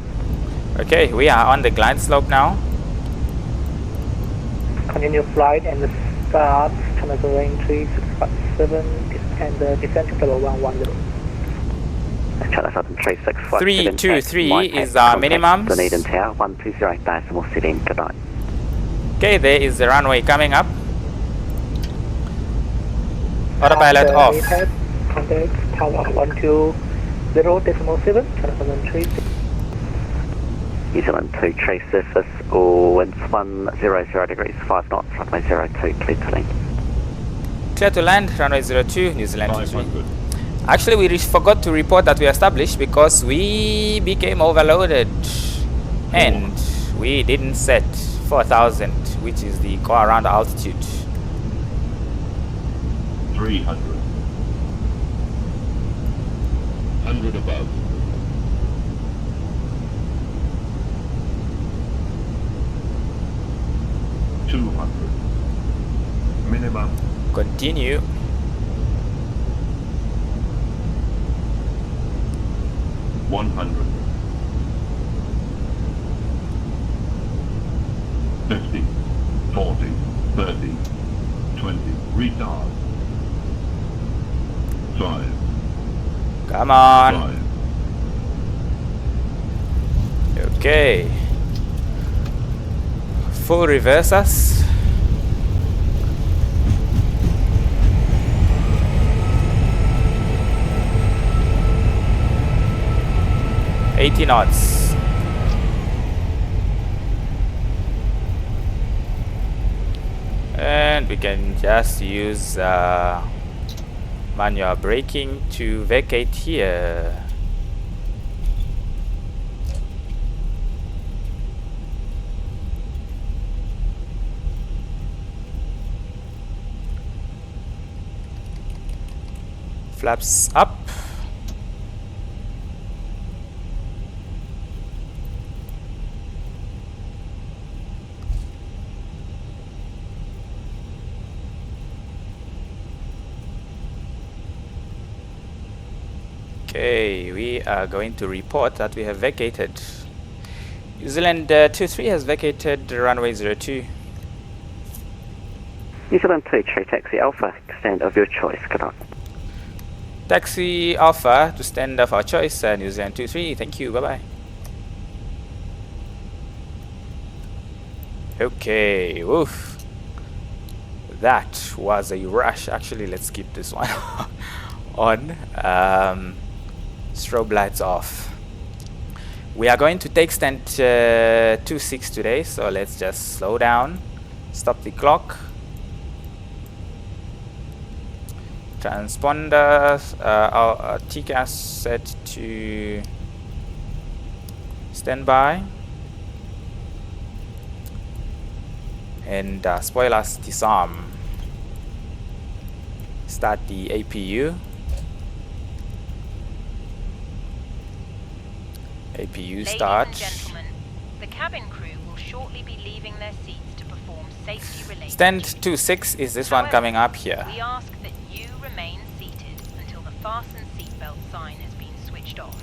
Speaker 1: Okay, we are on the glide slope now.
Speaker 12: Continue flight and start China Southern 3657 and descent to level 110.
Speaker 10: China Southern 3657.
Speaker 1: 323 is our minimum.
Speaker 10: Dunedin Tower 120.7. Goodbye.
Speaker 1: Okay, there is the runway coming up. Autopilot off.
Speaker 12: Contact tower 120.7, China Southern 3.
Speaker 10: New Zealand 2 tree surface, winds 100 degrees, 5 knots, runway 02, cleared to land.
Speaker 1: Clear to land, runway 02, New Zealand 3. Actually, we forgot to report that we established because we became overloaded and we didn't set 4,000, which is the go around altitude.
Speaker 13: 300. 100 above. 200. Minimum.
Speaker 1: Continue.
Speaker 13: $100. 50, 40, 30, 20. Retard. 5.
Speaker 1: Come on.
Speaker 13: 5.
Speaker 1: Okay. Full reverse us. 80 knots. And we can just use manual braking to vacate here. Flaps up. Okay, we are going to report that we have vacated. New Zealand 23 has vacated runway 02.
Speaker 10: New Zealand 2 Tree Taxi Alpha, stand of your choice, good night.
Speaker 1: Taxi Alpha to stand of our choice, New Zealand 23, thank you, bye bye. Okay, woof. That was a rush. Actually, let's keep this one on. Strobe lights off. We are going to take stand 26 today, so let's just slow down, stop the clock. Transponders, our TCAS set to standby, and spoilers disarm. Start the APU. APU start.
Speaker 7: Ladies and gentlemen, the cabin crew will shortly be leaving their seats to perform safety-related
Speaker 1: Stand 26 is this one coming up here.
Speaker 7: We ask that you remain seated until the fasten seatbelt sign has been switched off.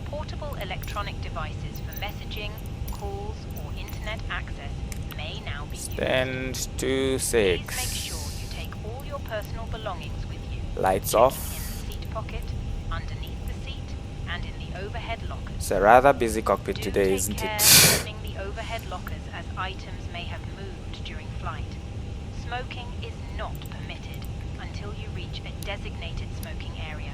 Speaker 7: Portable electronic devices for messaging, calls, or internet access may now be used.
Speaker 1: Stand 26.
Speaker 7: Please make sure you take all your personal belongings with you.
Speaker 1: Lights
Speaker 7: Checking
Speaker 1: off.
Speaker 7: in the seat pocket, underneath the seat, and in the overhead lockers.
Speaker 1: It's a rather busy cockpit
Speaker 7: Do
Speaker 1: today,
Speaker 7: take
Speaker 1: isn't
Speaker 7: care
Speaker 1: it?
Speaker 7: opening the overhead lockers as items may have moved during flight. Smoking is not permitted until you reach a designated smoking area.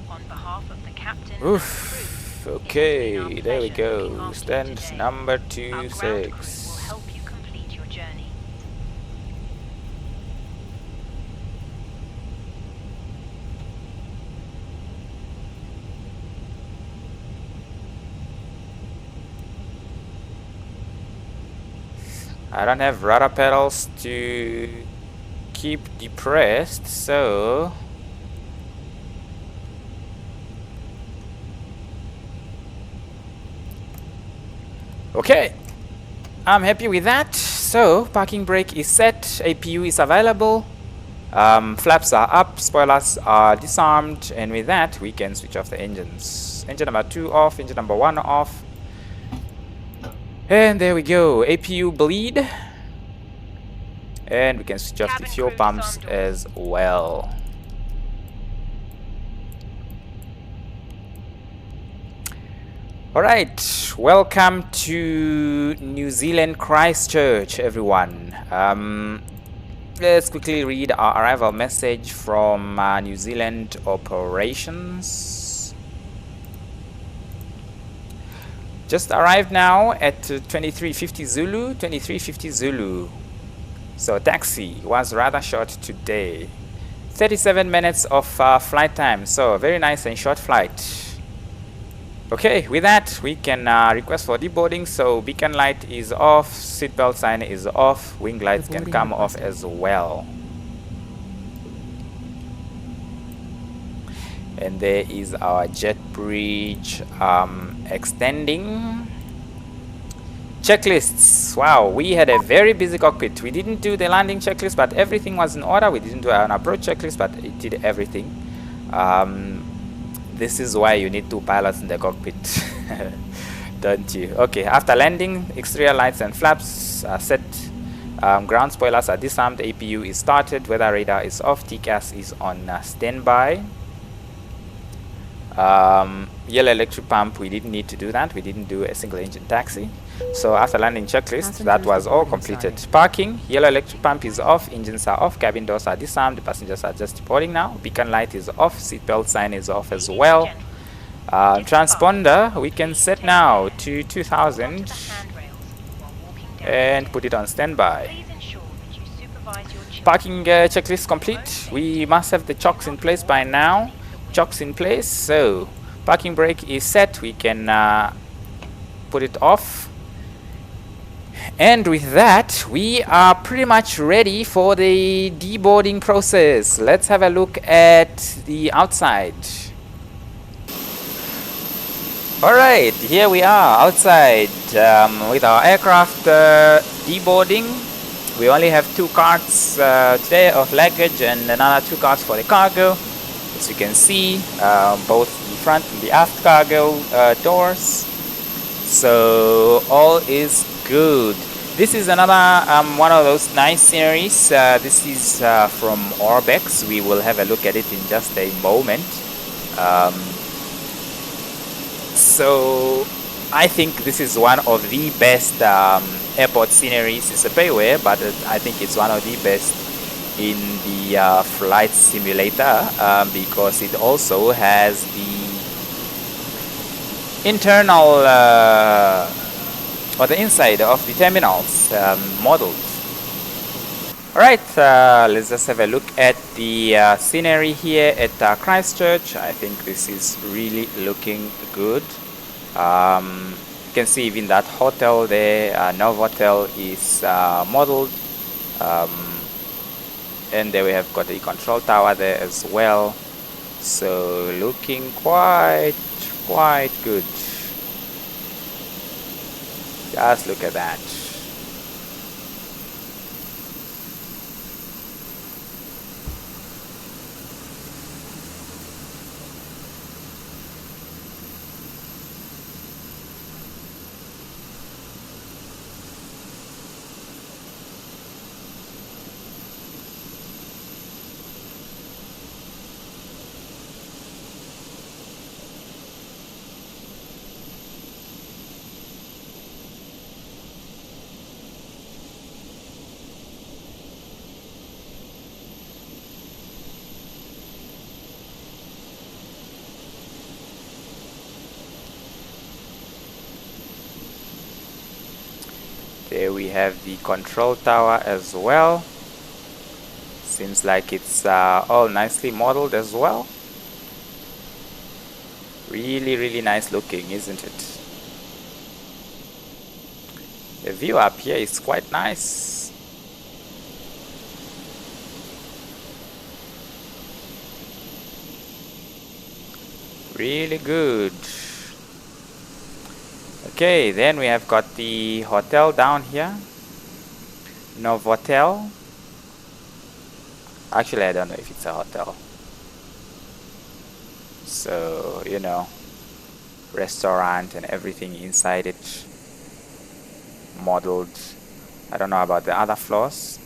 Speaker 7: On behalf of the captain
Speaker 1: Oof.
Speaker 7: and the crew,
Speaker 1: Okay, there we
Speaker 7: pleasure looking
Speaker 1: go.
Speaker 7: after you
Speaker 1: Stand
Speaker 7: today.
Speaker 1: number
Speaker 7: Our ground crew will
Speaker 1: 26.
Speaker 7: help you complete your journey.
Speaker 1: I don't have rudder pedals to keep depressed, so okay, I'm happy with that. So parking brake is set, APU is available, flaps are up, spoilers are disarmed, and with that we can switch off the engines. Engine number 2 off, engine number 1 off. And there we go, APU bleed, and we can switch off the fuel pumps as well. Alright, welcome to New Zealand Christchurch, everyone. Let's quickly read our arrival message from New Zealand Operations. Just arrived now at 2350 Zulu, 2350 Zulu. So taxi was rather short today. 37 minutes of flight time, so very nice and short flight. Okay, with that we can request for deboarding. So beacon light is off, seatbelt sign is off, wing lights can come off as well. And there is our jet bridge extending. Checklists. Wow, we had a very busy cockpit. We didn't do the landing checklist, but everything was in order. We didn't do an approach checklist, but it did everything. This is why you need 2 pilots in the cockpit, don't you? Okay, after landing, exterior lights and flaps are set. Ground spoilers are disarmed. APU is started. Weather radar is off. TCAS is on standby. Yellow electric pump, we didn't need to do that. We didn't do a single engine taxi. So after landing checklist, that was all completed. Parking, yellow electric pump is off, engines are off, cabin doors are disarmed, the passengers are just departing now. Beacon light is off, seatbelt sign is off as well. Transponder we can set now to 2000 and put it on standby. Parking checklist complete. We must have the chocks in place by now. Chocks in place, so parking brake is set. We can put it off. And with that, we are pretty much ready for the deboarding process. Let's have a look at the outside. Alright, here we are outside with our aircraft deboarding. We only have 2 carts today of luggage and another 2 carts for the cargo. As you can see, both the front and the aft cargo doors. So all is good. This is another one of those nice sceneries. This is from Orbex. We will have a look at it in just a moment. So I think this is one of the best airport sceneries. It's a payware, but I think it's one of the best in the flight simulator because it also has the internal or the inside of the terminals modeled. Alright, let's just have a look at the scenery here at Christchurch. I think this is really looking good. You can see even that hotel there, Novotel, is modeled. And there we have got the control tower there as well. So looking quite good. Just look at that. There we have the control tower as well. Seems like it's all nicely modeled as well. Really nice looking, isn't it? The view up here is quite nice. Really good. Okay, then we have got the hotel down here. Novotel. Actually, I don't know if it's a hotel. So, you know, restaurant and everything inside it modeled. I don't know about the other floors.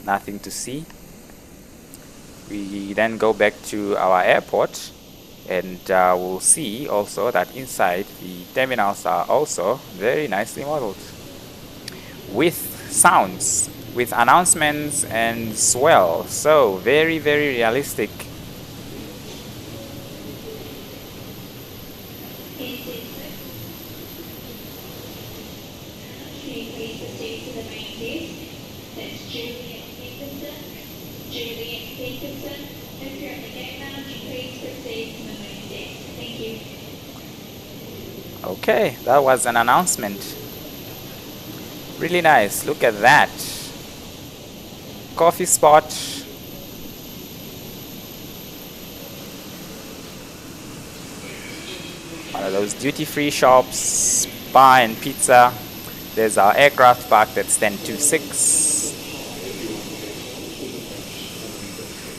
Speaker 1: Nothing to see. We then go back to our airport. And we'll see also that inside the terminals are also very nicely modeled with sounds, with announcements and swell. So very realistic. Okay, that was an announcement. Really nice. Look at that. Coffee spot. One of those duty-free shops, bar and pizza. There's our aircraft parked at stand 26.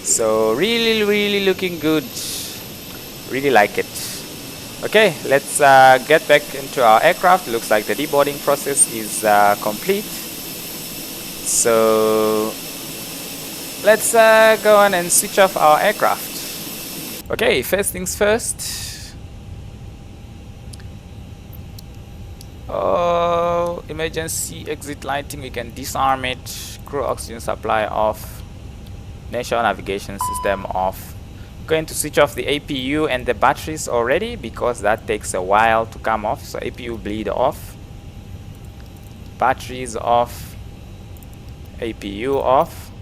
Speaker 1: So really looking good. Really like it. Okay, let's get back into our aircraft. Looks like the deboarding process is complete. So let's go on and switch off our aircraft. Okay, first things first. Emergency exit lighting, we can disarm it. Crew oxygen supply off. National navigation system off. Going to switch off the APU and the batteries already because that takes a while to come off. So APU bleed off, batteries off, APU off,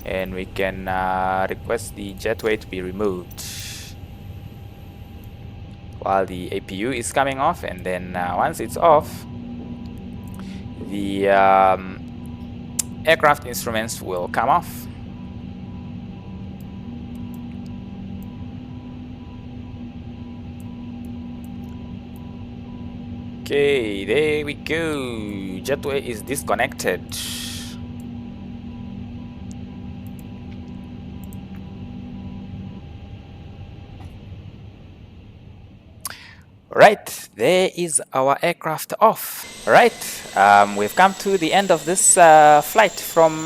Speaker 1: and we can request the jetway to be removed while the APU is coming off. And then once it's off, the aircraft instruments will come off. Okay, there we go. Jetway is disconnected. Right, there is our aircraft off. Right, we've come to the end of this flight from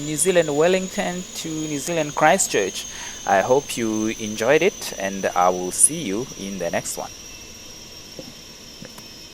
Speaker 1: New Zealand Wellington to New Zealand Christchurch. I hope you enjoyed it, and I will see you in the next one.